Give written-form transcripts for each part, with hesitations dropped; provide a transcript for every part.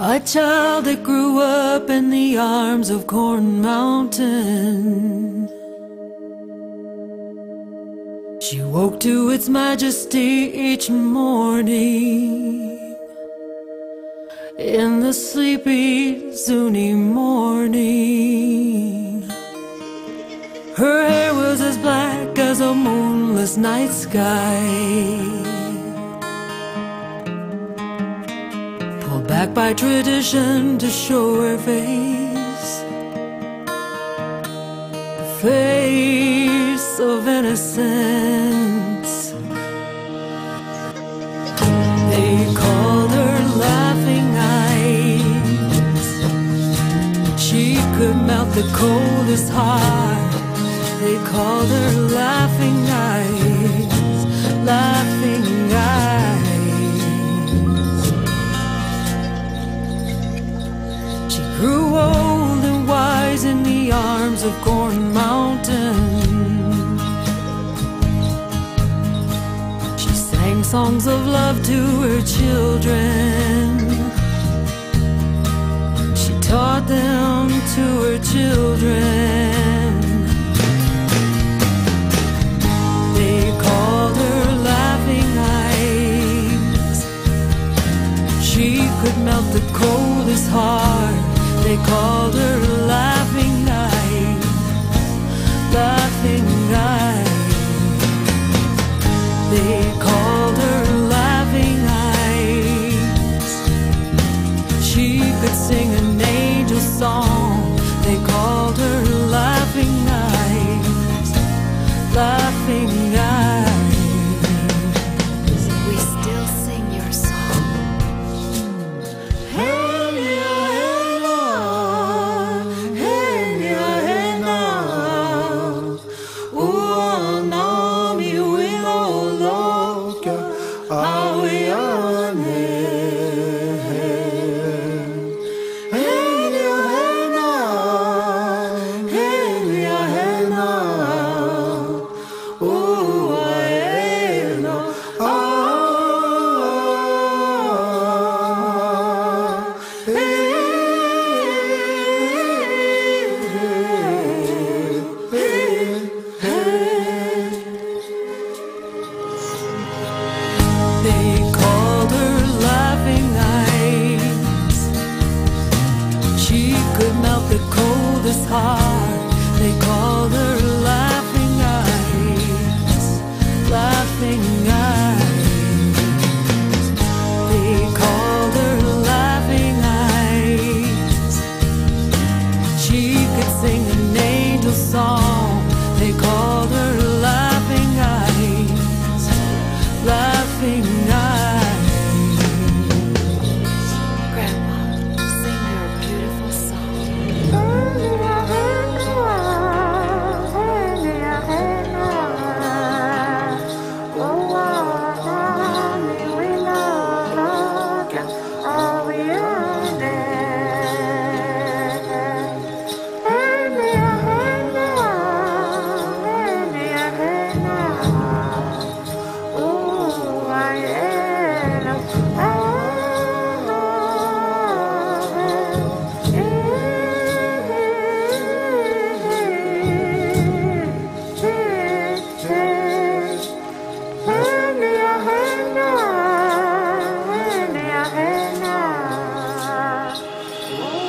A child that grew up in the arms of Corn Mountain. She woke to its majesty each morning. In the sleepy Zuni morning, her hair was as black as a moonless night sky, pulled back by tradition to show her face, the face of innocence. They called her Laughing Eyes. She could melt the coldest heart. They called her Laughing Eyes, Laughing Eyes. She grew old and wise in the arms of Corn Mountain. She sang songs of love to her children. She taught them to her children. They called her Laughing Eyes. She could melt the coldest heart. They called her Laughing Eyes, Laughing Eyes. They called her Laughing Eyes. She could sing an angel song. They called her Laughing Eyes, Laughing Eyes. We still sing your song. They called her Laughing Eyes. She could melt the coldest heart. They called her Laughing Eyes, Laughing Eyes. They called her Laughing Eyes. She could sing an angel song. They called her Laughing Eyes, Laughing Eyes. Grandma, sing your beautiful song.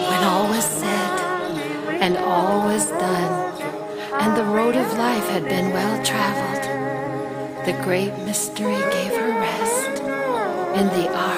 When all was said and all was done, and the road of life had been well traveled, the great mystery gave her rest in the arms